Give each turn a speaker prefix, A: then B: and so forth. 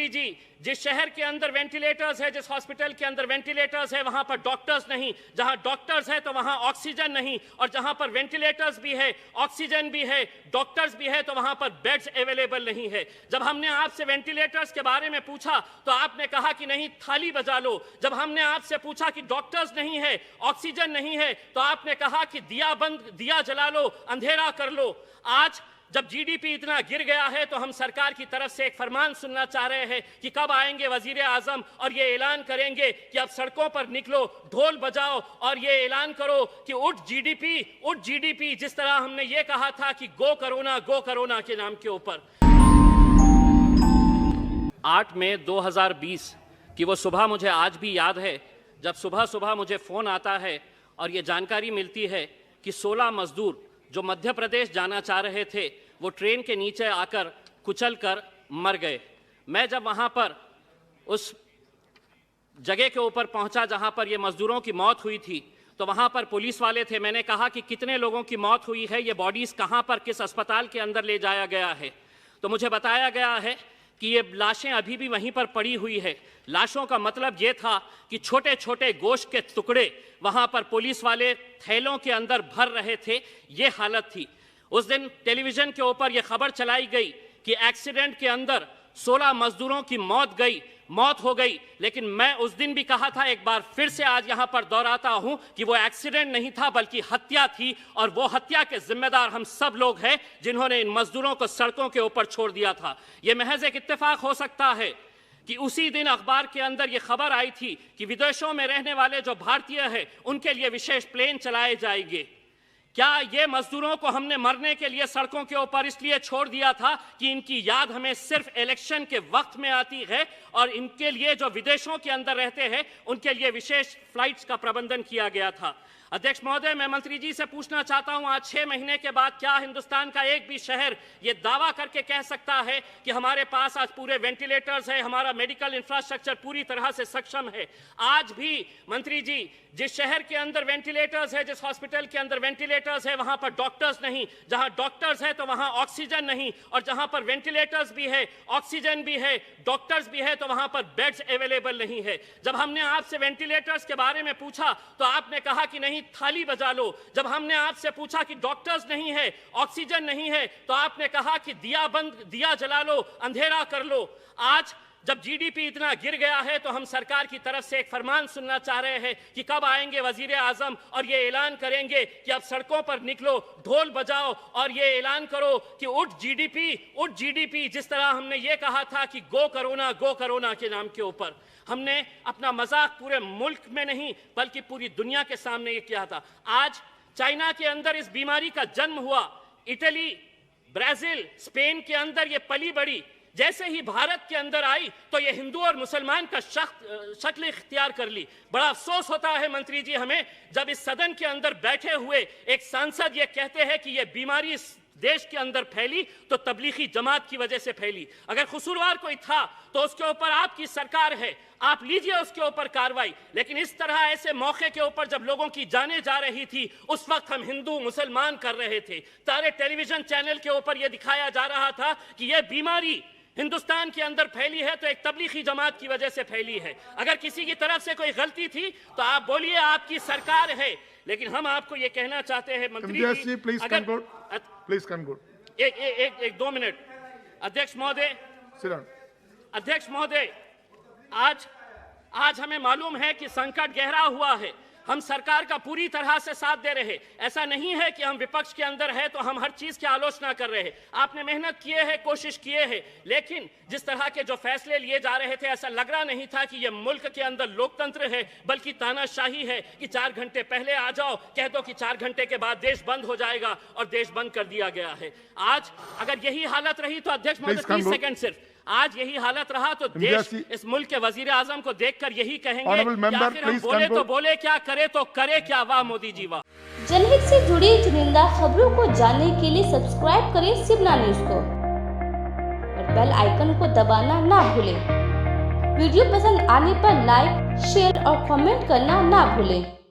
A: मंत्री जी, जिस शहर के अंदर वेंटिलेटर्स है, जिस हॉस्पिटल के अंदर वेंटिलेटर्स है, वहां पर डॉक्टर्स नहीं, जहां डॉक्टर्स है तो वहां ऑक्सीजन नहीं, और जहां पर वेंटिलेटर्स भी है, ऑक्सीजन भी है, डॉक्टर्स भी है, तो वहां पर बेड्स अवेलेबल नहीं है। जब हमने आपसे वेंटिलेटर्स के बारे में पूछा तो आपने कहा कि नहीं, थाली बजा लो। जब हमने आपसे पूछा कि डॉक्टर्स नहीं है, ऑक्सीजन नहीं है, तो आपने कहा कि दिया जला लो, अंधेरा कर लो। आज जब जीडीपी इतना गिर गया है तो हम सरकार की तरफ से एक फरमान सुनना चाह रहे हैं कि कब आएंगे वजीर आजम और ये ऐलान करेंगे कि अब सड़कों पर निकलो, ढोल बजाओ और ये ऐलान करो कि उठ जीडीपी, जिस तरह हमने ये कहा था कि गो कोरोना के नाम के ऊपर। 8 मई 2020 की वो सुबह मुझे आज भी याद है, जब सुबह मुझे फ़ोन आता है और ये जानकारी मिलती है कि 16 मजदूर जो मध्य प्रदेश जाना चाह रहे थे वो ट्रेन के नीचे आकर कुचल कर मर गए। मैं जब वहाँ पर उस जगह के ऊपर पहुँचा जहाँ पर ये मजदूरों की मौत हुई थी, तो वहाँ पर पुलिस वाले थे। मैंने कहा कि कितने लोगों की मौत हुई है, ये बॉडीज़ कहाँ पर, किस अस्पताल के अंदर ले जाया गया है। तो मुझे बताया गया है कि ये लाशें अभी भी वहीं पर पड़ी हुई है। लाशों का मतलब ये था कि छोटे छोटे गोश्त के टुकड़े वहाँ पर पुलिस वाले थैलों के अंदर भर रहे थे, ये हालत थी। उस दिन टेलीविज़न के ऊपर ये खबर चलाई गई कि एक्सीडेंट के अंदर 16 मजदूरों की मौत हो गई। लेकिन मैं उस दिन भी कहा था, एक बार फिर से आज यहाँ पर दोहराता हूँ कि वो एक्सीडेंट नहीं था बल्कि हत्या थी, और वो हत्या के जिम्मेदार हम सब लोग हैं जिन्होंने इन मजदूरों को सड़कों के ऊपर छोड़ दिया था। ये महज एक इत्तेफाक हो सकता है कि उसी दिन अखबार के अंदर ये खबर आई थी कि विदेशों में रहने वाले जो भारतीय हैं उनके लिए विशेष प्लेन चलाए जाएंगे। क्या ये मजदूरों को हमने मरने के लिए सड़कों के ऊपर इसलिए छोड़ दिया था कि इनकी याद हमें सिर्फ इलेक्शन के वक्त में आती है, और इनके लिए जो विदेशों के अंदर रहते हैं उनके लिए विशेष फ्लाइट्स का प्रबंधन किया गया था? अध्यक्ष महोदय, मैं मंत्री जी से पूछना चाहता हूं, आज 6 महीने के बाद क्या हिंदुस्तान का एक भी शहर ये दावा करके कह सकता है कि हमारे पास आज पूरे वेंटिलेटर्स है, हमारा मेडिकल इंफ्रास्ट्रक्चर पूरी तरह से सक्षम है? आज भी मंत्री जी, जिस शहर के अंदर वेंटिलेटर्स है, जिस हॉस्पिटल के अंदर वेंटिलेटर्स है, वहां पर डॉक्टर्स नहीं, जहां डॉक्टर्स है तो वहां ऑक्सीजन नहीं, और जहां पर वेंटिलेटर्स भी है, ऑक्सीजन भी है, डॉक्टर्स भी है, तो वहां पर बेड्स अवेलेबल नहीं है। जब हमने आपसे वेंटिलेटर्स के बारे में पूछा तो आपने कहा कि नहीं, थाली बजा लो। जब हमने आपसे पूछा कि डॉक्टर्स नहीं है, ऑक्सीजन नहीं है, तो आपने कहा कि दिया जला लो, अंधेरा कर लो। आज जब जीडीपी इतना गिर गया है तो हम सरकार की तरफ से एक फरमान सुनना चाह रहे हैं कि कब आएंगे वजीर आजम और ये ऐलान करेंगे कि अब सड़कों पर निकलो, ढोल बजाओ और ये ऐलान करो कि उठ जीडीपी, जिस तरह हमने ये कहा था कि गो कोरोना के नाम के ऊपर। हमने अपना मजाक पूरे मुल्क में नहीं बल्कि पूरी दुनिया के सामने ये किया था। आज चाइना के अंदर इस बीमारी का जन्म हुआ, इटली, ब्राजील, स्पेन के अंदर ये पली बड़ी, जैसे ही भारत के अंदर आई तो ये हिंदू और मुसलमान का शक्ल इख्तियार कर ली। बड़ा अफसोस होता है मंत्री जी हमें, जब इस सदन के अंदर बैठे हुए एक सांसद ये कहते हैं कि ये बीमारी इस देश के अंदर फैली तो तबलीगी जमात की वजह से फैली। अगर कसूरवार कोई था तो उसके ऊपर आपकी सरकार है, आप लीजिए उसके ऊपर कार्रवाई। लेकिन इस तरह ऐसे मौके के ऊपर जब लोगों की जानें जा रही थी, उस वक्त हम हिंदू मुसलमान कर रहे थे। सारे टेलीविजन चैनल के ऊपर यह दिखाया जा रहा था कि यह बीमारी हिंदुस्तान के अंदर फैली है तो एक तबलीगी जमात की वजह से फैली है। अगर किसी की तरफ से कोई गलती थी तो आप बोलिए, आपकी सरकार है। लेकिन हम आपको ये कहना चाहते हैं मंत्री जी,
B: प्लीज कंक्लूड।
A: एक 2 मिनट। अध्यक्ष महोदय, आज हमें मालूम है कि संकट गहरा हुआ है। हम सरकार का पूरी तरह से साथ दे रहे। ऐसा नहीं है कि हम विपक्ष के अंदर है तो हम हर चीज की आलोचना कर रहे हैं। आपने मेहनत किए है, कोशिश किए है, लेकिन जिस तरह के जो फैसले लिए जा रहे थे ऐसा लग रहा नहीं था कि यह मुल्क के अंदर लोकतंत्र है बल्कि तानाशाही है कि 4 घंटे पहले आ जाओ, कह दो कि 4 घंटे के बाद देश बंद हो जाएगा, और देश बंद कर दिया गया है। आज अगर यही हालत रही तो अध्यक्ष महोदय 30 सेकंड सिर्फ, आज यही हालत रहा तो देश इस मुल्क के वजीर आजम को देखकर यही कहेंगे कि आखिर हम बोले तो बोले क्या, करे तो करे क्या। वाह मोदी जी वाह।
C: जनहित से जुड़ी चुनिंदा खबरों को जानने के लिए सब्सक्राइब करें शिवना न्यूज को और बेल आइकन को दबाना ना भूलें। वीडियो पसंद आने पर लाइक, शेयर और कमेंट करना ना भूलें।